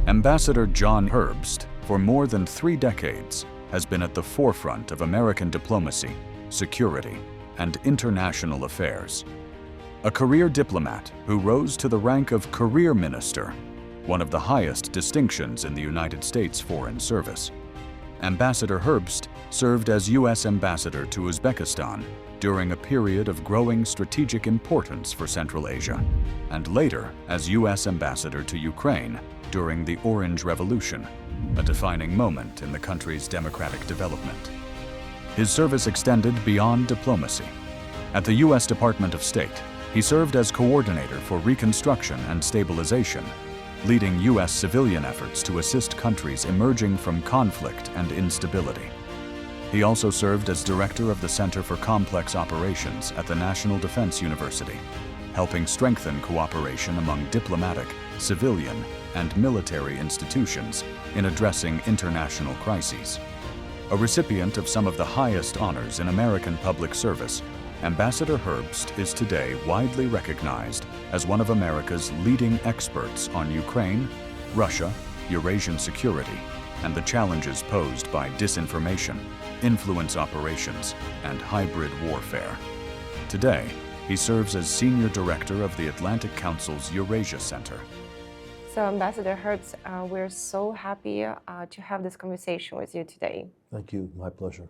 Ambassador John Herbst, for more than 3 decades, has been at the forefront of American diplomacy, security, and international affairs. A career diplomat who rose to the rank of career minister, one of the highest distinctions in the United States Foreign Service. Ambassador Herbst served as U.S. Ambassador to Uzbekistan during a period of growing strategic importance for Central Asia, and later as U.S. Ambassador to Ukraine during the Orange Revolution, a defining moment in the country's democratic development. His service extended beyond diplomacy. At the U.S. Department of State, he served as coordinator for reconstruction and stabilization, leading U.S. civilian efforts to assist countries emerging from conflict and instability. He also served as director of the Center for Complex Operations at the National Defense University, helping strengthen cooperation among diplomatic, civilian, and military institutions in addressing international crises. A recipient of some of the highest honors in American public service, Ambassador Herbst is today widely recognized as one of America's leading experts on Ukraine, Russia, Eurasian security, and the challenges posed by disinformation, influence operations, and hybrid warfare. Today, he serves as Senior Director of the Atlantic Council's Eurasia Center. So, Ambassador Herbst, we're so happy to have this conversation with you today. Thank you. My pleasure.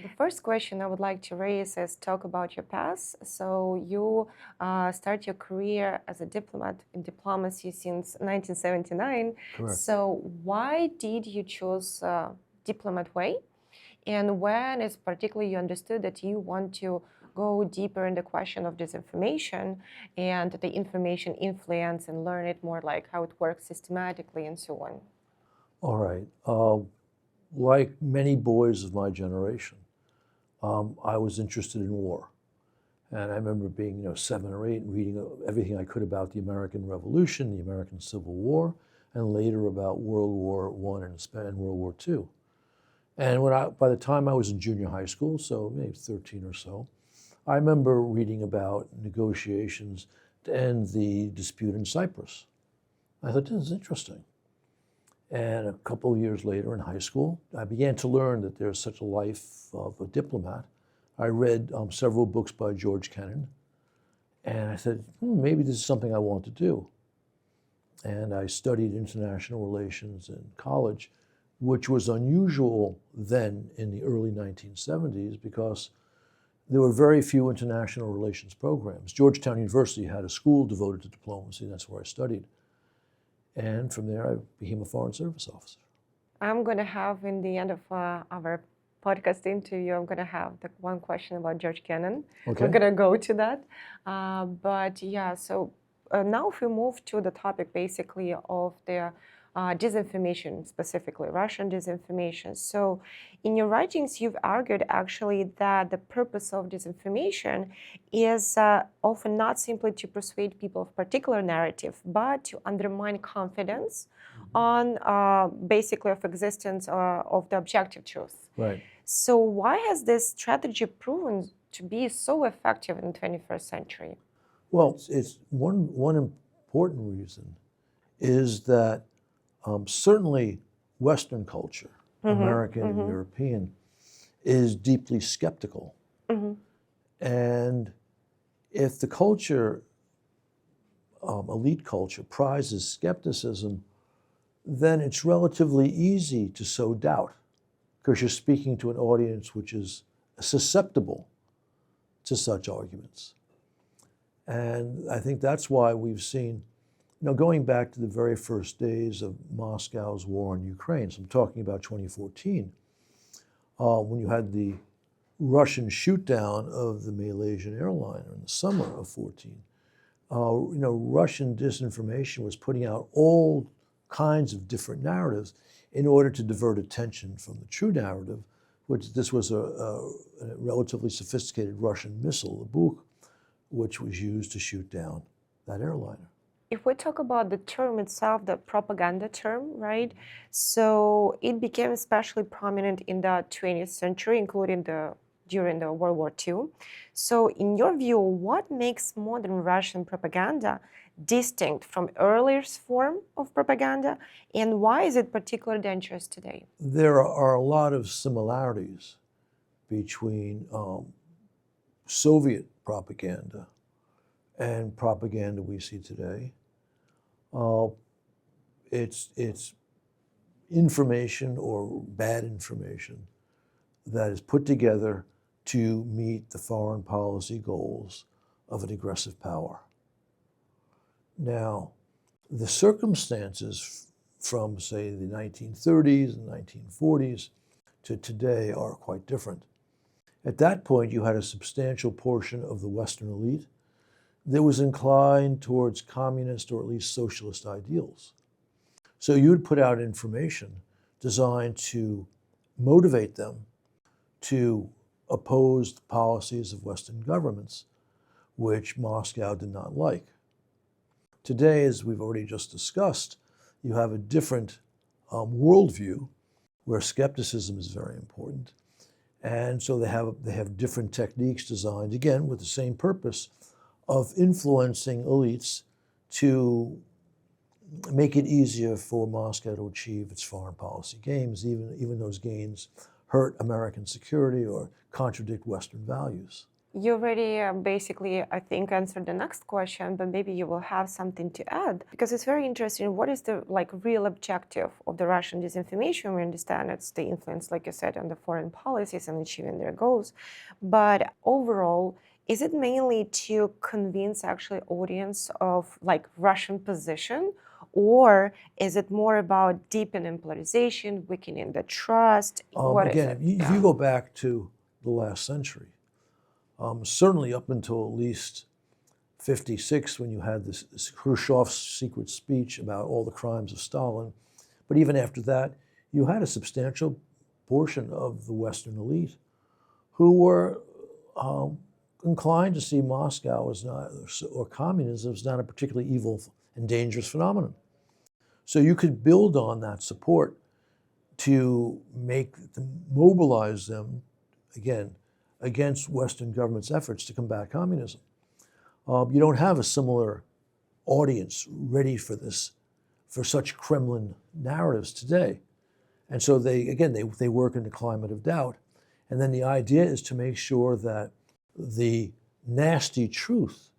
The first question I would like to raise is talk about your past. So you start your career as a diplomat in diplomacy since 1979. Correct. So why did you choose diplomat way? And when is particularly you understood that you want to go deeper in the question of disinformation and the information influence and learn it more like how it works systematically and so on? All right. Like many boys of my generation, I was interested in war. And I remember being 7 or 8 and reading everything I could about the American Revolution, the American Civil War, and later about World War I and World War II. And by the time I was in junior high school, so maybe 13 or so, I remember reading about negotiations to end the dispute in Cyprus. I thought, this is interesting. And a couple of years later in high school, I began to learn that there's such a life of a diplomat. I read several books by George Kennan, and I said, maybe this is something I want to do. And I studied international relations in college, which was unusual then in the early 1970s because there were very few international relations programs. Georgetown University had a school devoted to diplomacy, and that's where I studied. And from there, I became a Foreign Service officer. I'm going to have, in the end of our podcast interview, I'm going to have the one question about George Kennan. Okay. We're going to go to that. But yeah, so now if we move to the topic basically of the disinformation, specifically Russian disinformation. So in your writings, you've argued actually that the purpose of disinformation is often not simply to persuade people of particular narrative, but to undermine confidence on basically of existence of the objective truth. Right. So why has this strategy proven to be so effective in the 21st century? Well, it's one important reason is that certainly Western culture, American and European, is deeply skeptical. And if the culture, elite culture, prizes skepticism, then it's relatively easy to sow doubt because you're speaking to an audience which is susceptible to such arguments. And I think that's why we've seen, going back to the very first days of Moscow's war on Ukraine, so I'm talking about 2014, when you had the Russian shoot-down of the Malaysian airliner in the summer of 14, Russian disinformation was putting out all kinds of different narratives in order to divert attention from the true narrative, which this was a relatively sophisticated Russian missile, the Buk, which was used to shoot down that airliner. If we talk about the term itself, the propaganda term, right? So it became especially prominent in the 20th century, including during the World War II. So in your view, what makes modern Russian propaganda distinct from earlier form of propaganda, and why is it particularly dangerous today? There are a lot of similarities between Soviet propaganda and propaganda we see today. It's information or bad information that is put together to meet the foreign policy goals of an aggressive power. Now, the circumstances from, say, the 1930s and 1940s to today are quite different. At that point, you had a substantial portion of the Western elite that was inclined towards communist or at least socialist ideals. So you would put out information designed to motivate them to oppose the policies of Western governments, which Moscow did not like. Today, as we've already just discussed, you have a different worldview where skepticism is very important. And so they have different techniques designed, again, with the same purpose of influencing elites to make it easier for Moscow to achieve its foreign policy gains, even those gains hurt American security or contradict Western values. You already basically, I think, answered the next question, but maybe you will have something to add, because it's very interesting. What is the real objective of the Russian disinformation? We understand it's the influence, like you said, on the foreign policies and achieving their goals. But overall, is it mainly to convince actually audience of Russian position, or is it more about deepening polarization, weakening the trust? Again, if you go back to the last century, certainly up until at least 1956, when you had this Khrushchev's secret speech about all the crimes of Stalin, but even after that, you had a substantial portion of the Western elite who were inclined to see Moscow as not, or communism as not a particularly evil and dangerous phenomenon. So you could build on that support to mobilize them, again, against Western governments' efforts to combat communism. You don't have a similar audience ready for this, for such Kremlin narratives today. And so they work in a climate of doubt. And then the idea is to make sure that the nasty truth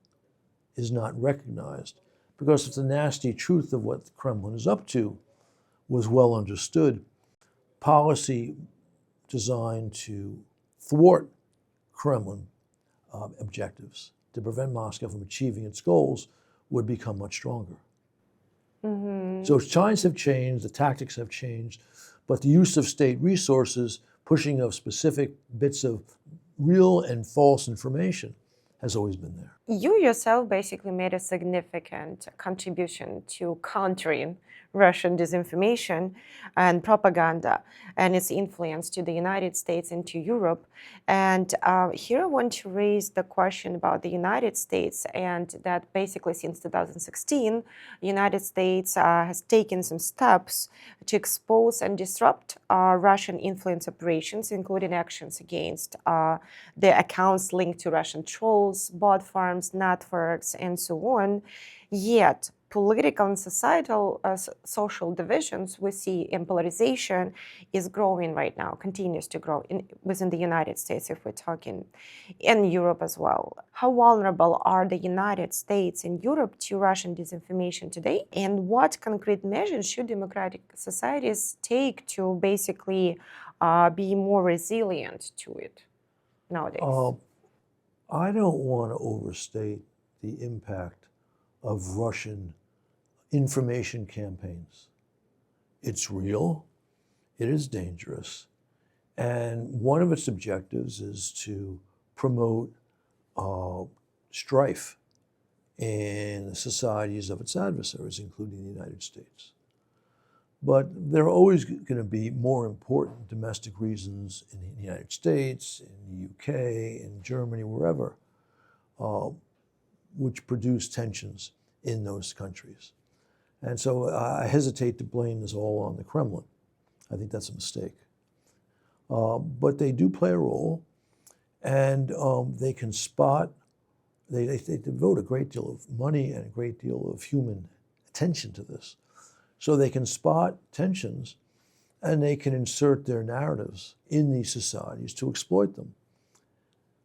is not recognized. Because if the nasty truth of what the Kremlin is up to was well understood, policy designed to thwart Kremlin objectives, to prevent Moscow from achieving its goals, would become much stronger. Mm-hmm. So times have changed, the tactics have changed, but the use of state resources, pushing of specific bits of real and false information, has always been there. You yourself basically made a significant contribution to countering Russian disinformation and propaganda and its influence to the United States and to Europe. And here I want to raise the question about the United States, and that basically since 2016, the United States has taken some steps to expose and disrupt Russian influence operations, including actions against the accounts linked to Russian trolls, bot farms, networks, and so on. Yet, political and societal social divisions we see in polarization is growing right now, continues to grow within the United States, if we're talking in Europe as well. How vulnerable are the United States and Europe to Russian disinformation today? And what concrete measures should democratic societies take to basically be more resilient to it nowadays? I don't want to overstate the impact of Russian information campaigns. It's real, it is dangerous, and one of its objectives is to promote strife in the societies of its adversaries, including the United States. But there are always going to be more important domestic reasons in the United States, in the UK, in Germany, wherever, which produce tensions in those countries. And so I hesitate to blame this all on the Kremlin. I think that's a mistake. But they do play a role, and they can spot they devote a great deal of money and a great deal of human attention to this. So they can spot tensions and they can insert their narratives in these societies to exploit them.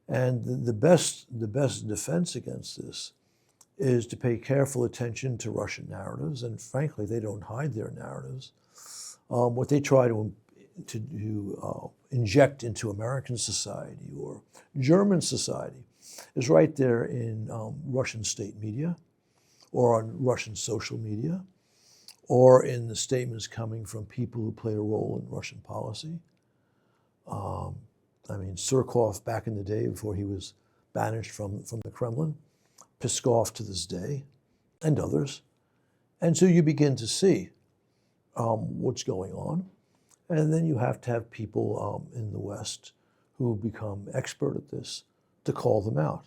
And the best defense against this is to pay careful attention to Russian narratives, and frankly, they don't hide their narratives. What they try to inject into American society or German society is right there in Russian state media, or on Russian social media, or in the statements coming from people who play a role in Russian policy. I mean, Surkov back in the day before he was banished from the Kremlin, Peskov to this day, and others. And so you begin to see what's going on. And then you have to have people in the West who become expert at this to call them out.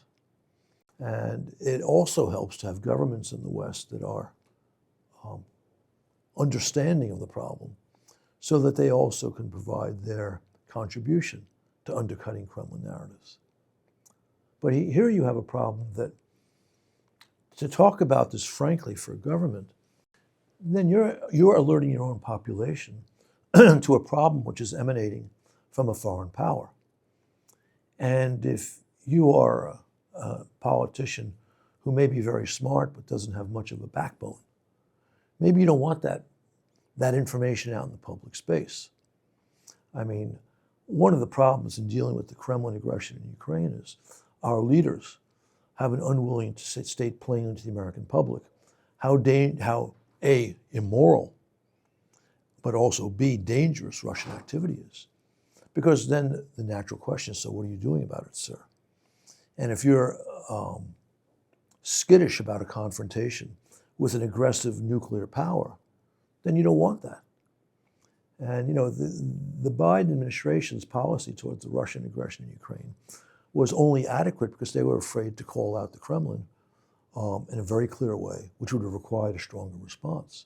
And it also helps to have governments in the West that are understanding of the problem so that they also can provide their contribution to undercutting Kremlin narratives. But here you have a problem that to talk about this frankly for a government, then you're alerting your own population to a problem which is emanating from a foreign power. And if you are a politician who may be very smart but doesn't have much of a backbone, maybe you don't want that information out in the public space. I mean, one of the problems in dealing with the Kremlin aggression in Ukraine is our leaders have been unwilling to state plainly to the American public how A, immoral, but also B, dangerous Russian activity is. Because then the natural question is, so what are you doing about it, sir? And if you're skittish about a confrontation with an aggressive nuclear power, then you don't want that. And the Biden administration's policy towards the Russian aggression in Ukraine was only adequate because they were afraid to call out the Kremlin in a very clear way, which would have required a stronger response.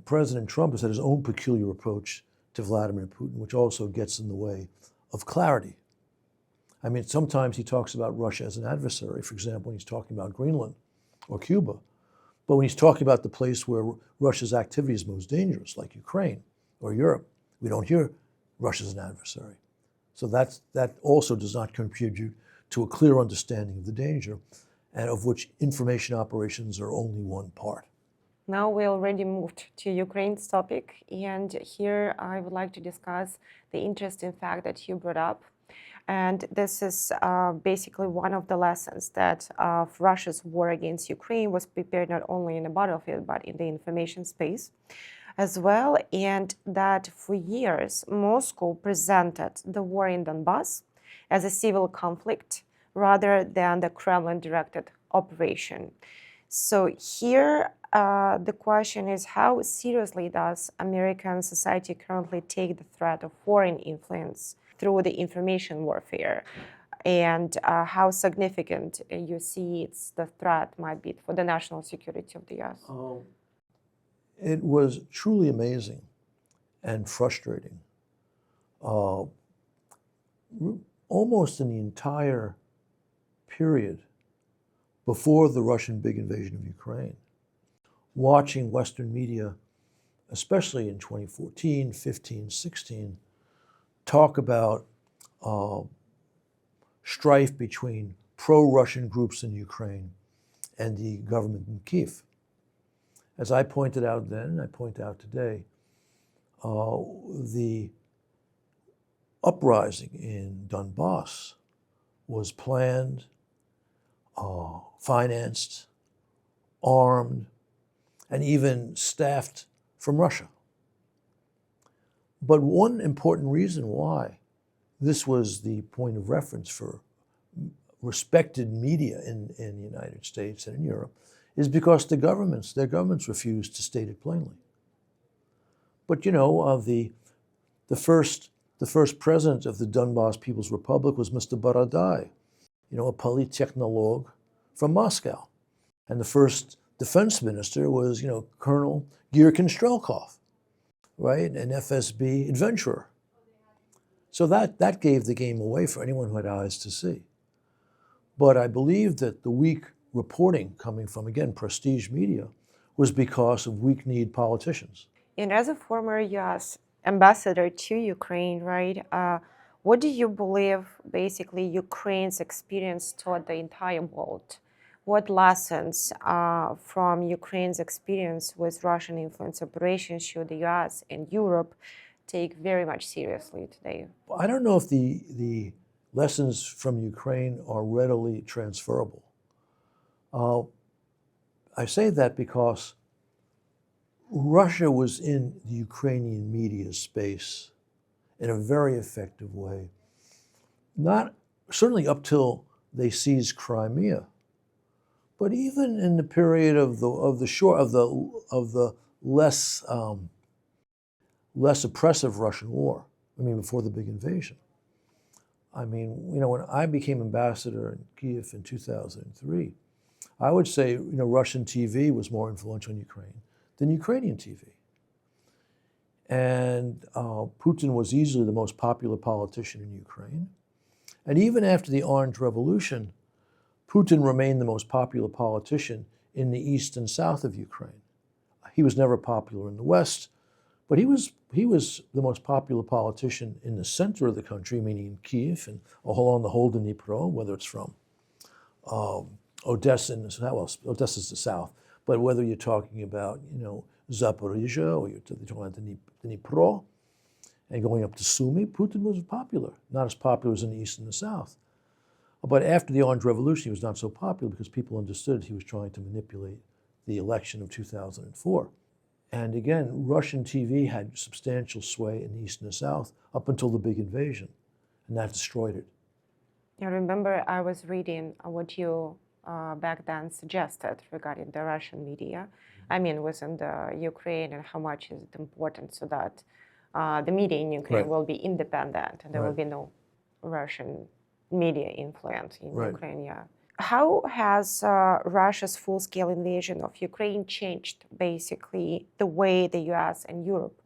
President Trump has had his own peculiar approach to Vladimir Putin, which also gets in the way of clarity. I mean, sometimes he talks about Russia as an adversary, for example, when he's talking about Greenland or Cuba. But when he's talking about the place where Russia's activity is most dangerous, like Ukraine or Europe, we don't hear Russia as an adversary. So that also does not contribute to a clear understanding of the danger, and of which information operations are only one part. Now we already moved to Ukraine's topic, and here I would like to discuss the interesting fact that you brought up. And this is basically one of the lessons that Russia's war against Ukraine was prepared not only in the battlefield, but in the information space as well. And that for years, Moscow presented the war in Donbass as a civil conflict rather than the Kremlin-directed operation. So here, the question is, how seriously does American society currently take the threat of foreign influence through the information warfare, and how significant you see the threat might be for the national security of the U.S.? It was truly amazing and frustrating. Almost in the entire period before the Russian big invasion of Ukraine, watching Western media, especially in 2014, 15, 16, talk about strife between pro-Russian groups in Ukraine and the government in Kyiv. As I pointed out then, and I point out today, the uprising in Donbass was planned, financed, armed, and even staffed from Russia. But one important reason why this was the point of reference for respected media in the United States and in Europe is because their governments refused to state it plainly. But the first president of the Donbass People's Republic was Mr. Baradai, a Polytechnologue from Moscow. And the first defense minister was, Colonel Girkin Strelkov, right? An FSB adventurer. So that gave the game away for anyone who had eyes to see. But I believe that the weak reporting coming from, again, prestige media was because of weak-kneed politicians. And as a former U.S. ambassador to Ukraine, right, what do you believe basically Ukraine's experience taught the entire world? What lessons from Ukraine's experience with Russian influence operations should the U.S. and Europe take very much seriously today? I don't know if the lessons from Ukraine are readily transferable. I say that because Russia was in the Ukrainian media space in a very effective way. Not certainly up till they seized Crimea, but even in the period of the less oppressive Russian war. I mean, before the big invasion. I mean, when I became ambassador in Kiev in 2003, I would say, Russian TV was more influential in Ukraine than Ukrainian TV. And Putin was easily the most popular politician in Ukraine. And even after the Orange Revolution, Putin remained the most popular politician in the east and south of Ukraine. He was never popular in the west, but he was the most popular politician in the center of the country, meaning in Kiev and along the whole Dnipro, whether it's from Odessa, Odessa's the south, but whether you're talking about, Zaporizhia, or you're talking about the Dnipro, and going up to Sumy, Putin was popular, not as popular as in the east and the south. But after the Orange Revolution, he was not so popular because people understood he was trying to manipulate the election of 2004. And again, Russian TV had substantial sway in the east and the south up until the big invasion, and that destroyed it. I remember I was reading what you back then suggested regarding the Russian media. I mean, within the Ukraine, and how much is it important so that the media in Ukraine will be independent and there will be no Russian media influence in Ukraine. Yeah. How has Russia's full-scale invasion of Ukraine changed basically the way the US and Europe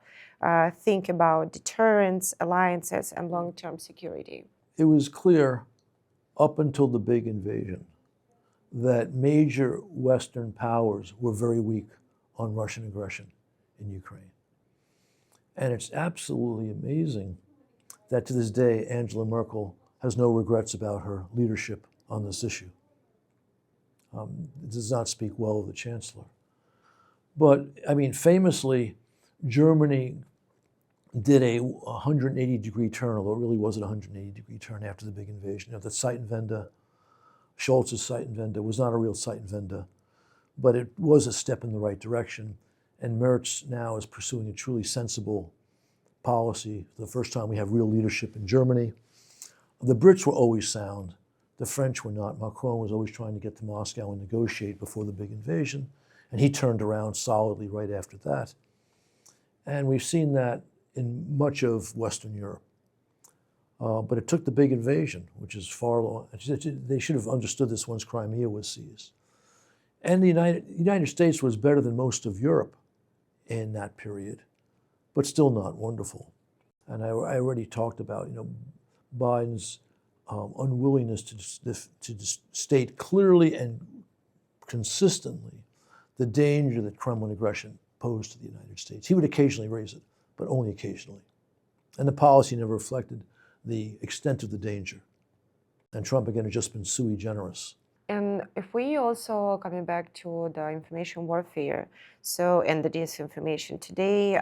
think about deterrence, alliances, and long-term security? It was clear up until the big invasion that major Western powers were very weak on Russian aggression in Ukraine. And it's absolutely amazing that to this day, Angela Merkel has no regrets about her leadership on this issue. It does not speak well of the Chancellor. But, I mean, famously, Germany did a 180-degree turn, although it really wasn't a 180-degree turn after the big invasion. The Zeitenwende, Scholz's Zeitenwende was not a real Zeitenwende, but it was a step in the right direction. And Merz now is pursuing a truly sensible policy. For the first time we have real leadership in Germany. The Brits were always sound. The French were not. Macron was always trying to get to Moscow and negotiate before the big invasion. And he turned around solidly right after that. And we've seen that in much of Western Europe. But it took the big invasion, which is far long. They should have understood this once Crimea was seized. And the United States was better than most of Europe in that period, but still not wonderful. And I already talked about, Biden's unwillingness to state clearly and consistently the danger that Kremlin aggression posed to the United States. He would occasionally raise it, but only occasionally. And the policy never reflected the extent of the danger. And Trump, again, has just been sui generis. And if we also, coming back to the information warfare, and the disinformation, today,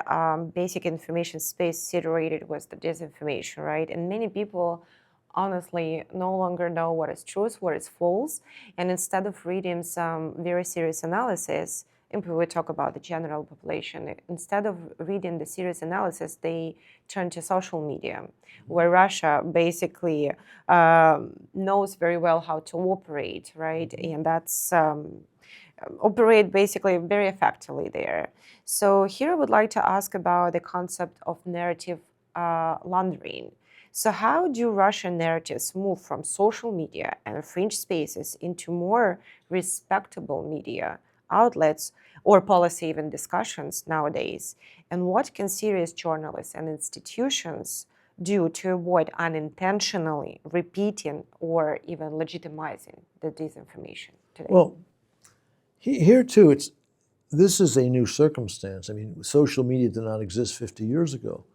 basic information space saturated with the disinformation, right? And many people honestly no longer know what is truth, what is false. And instead of reading some very serious analysis, and we talk about the general population, instead of reading the serious analysis, they turn to social media, where Russia basically knows very well how to operate, right? And that's operate basically very effectively there. So here I would like to ask about the concept of narrative laundering. So how do Russian narratives move from social media and fringe spaces into more respectable media outlets or policy even discussions nowadays? And what can serious journalists and institutions do to avoid unintentionally repeating or even legitimizing the disinformation today? Well, here too, this is a new circumstance. I mean, social media did not exist 50 years ago,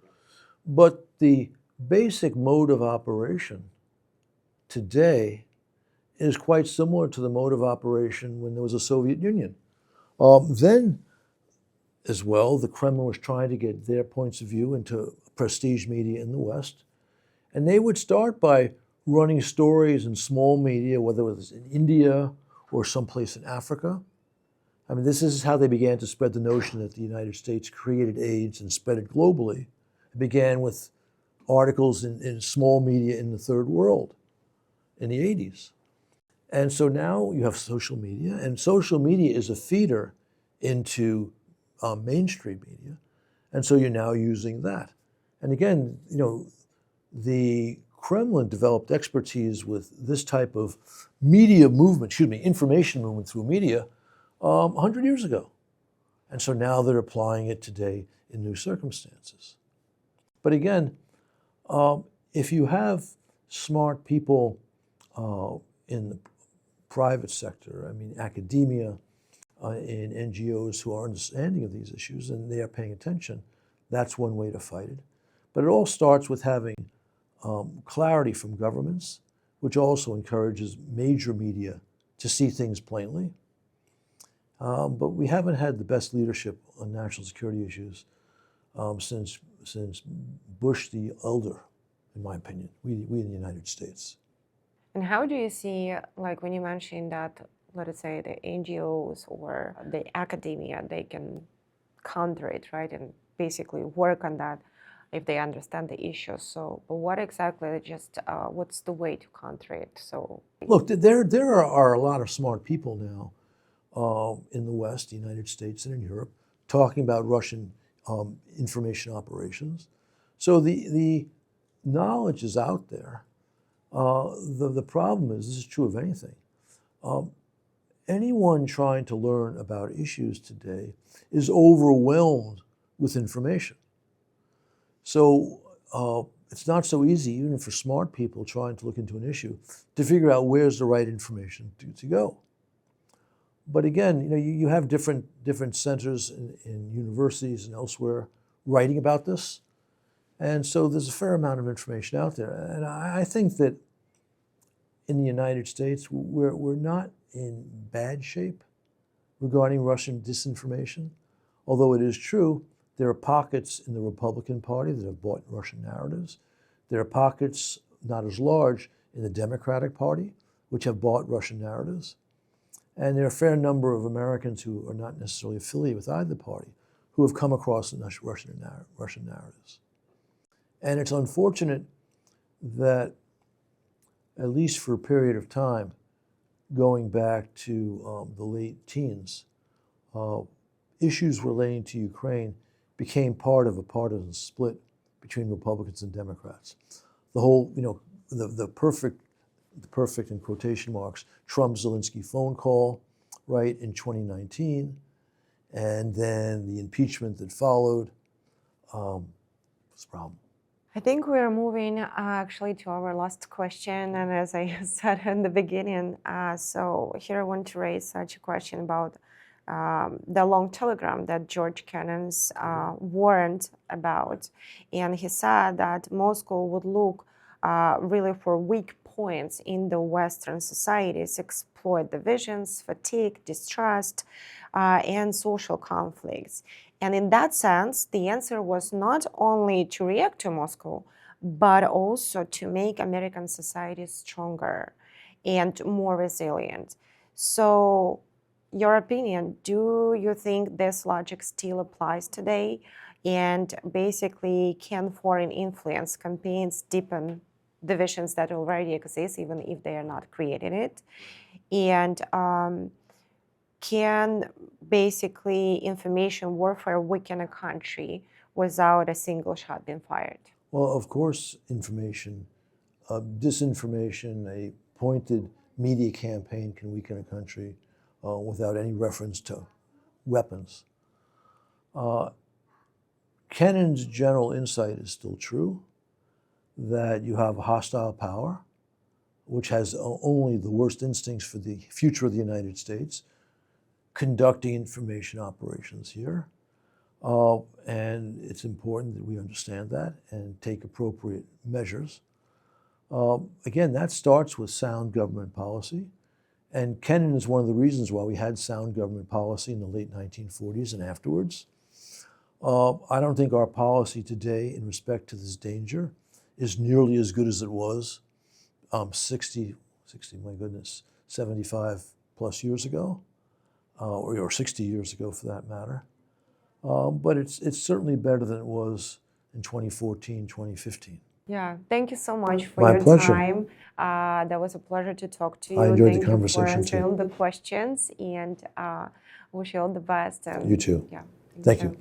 but the basic mode of operation today is quite similar to the mode of operation when there was a Soviet Union. Then, as well, the Kremlin was trying to get their points of view into prestige media in the West, and they would start by running stories in small media, whether it was in India or someplace in Africa. I mean, this is how they began to spread the notion that the United States created AIDS and spread it globally. It began with articles in small media in the third world in the 80s. And so now you have social media, and social media is a feeder into mainstream media. And so you're now using that. And again, you know, the Kremlin developed expertise with this type of media movement, information movement through media 100 years ago. And so now they're applying it today in new circumstances. But again, if you have smart people in the private sector, I mean academia, in NGOs who are understanding of these issues and they are paying attention, that's one way to fight it. But it all starts with having clarity from governments, which also encourages major media to see things plainly. But we haven't had the best leadership on national security issues since Bush the Elder, in my opinion, we in the United States. And how do you see, like when you mentioned that, let us say the NGOs or the academia, they can counter it, right? And basically work on that if they understand the issue. So, but what exactly, what's the way to counter it? So, look, there are a lot of smart people now in the West, the United States, and in Europe, talking about Russian information operations. So the knowledge is out there. The problem is, this is true of anything. Anyone trying to learn about issues today is overwhelmed with information. So it's not so easy, even for smart people trying to look into an issue, to figure out where's the right information to go. But again, you know, you have different centers in universities and elsewhere writing about this. And so there's a fair amount of information out there. And I think that in the United States, we're not in bad shape regarding Russian disinformation. Although it is true, there are pockets in the Republican Party that have bought Russian narratives. There are pockets, not as large, in the Democratic Party, which have bought Russian narratives. And there are a fair number of Americans who are not necessarily affiliated with either party who have come across Russian narratives. And it's unfortunate that, at least for a period of time, going back to the late teens, issues relating to Ukraine became part of a partisan split between Republicans and Democrats. The whole, you know, the perfect in quotation marks, Trump-Zelensky phone call, right, in 2019, and then the impeachment that followed was a problem. I think we're moving actually to our last question, and as I said in the beginning, so here I want to raise such a question about the long telegram that George Kennan's warned about, and he said that Moscow would look really for weak points in the Western societies, exploit divisions, fatigue, distrust, and social conflicts. And in that sense, the answer was not only to react to Moscow, but also to make American society stronger and more resilient. So, your opinion, do you think this logic still applies today? And basically, can foreign influence campaigns deepen divisions that already exist, even if they are not creating it? And can basically information warfare weaken a country without a single shot being fired? Well, of course, disinformation, a pointed media campaign can weaken a country without any reference to weapons. Kennan's general insight is still true. that you have a hostile power, which has only the worst instincts for the future of the United States, conducting information operations here. And it's important that we understand that and take appropriate measures. Again, that starts with sound government policy. And Kennan is one of the reasons why we had sound government policy in the late 1940s and afterwards. I don't think our policy today in respect to this danger is nearly as good as it was 75 plus years ago, or 60 years ago for that matter. But it's certainly better than it was in 2014, 2015. Yeah, thank you so much for My your pleasure. time. That was a pleasure to talk to you. I enjoyed Thank the conversation you for answering too. the questions, and wish you all the best. And You too. Yeah, Thank you.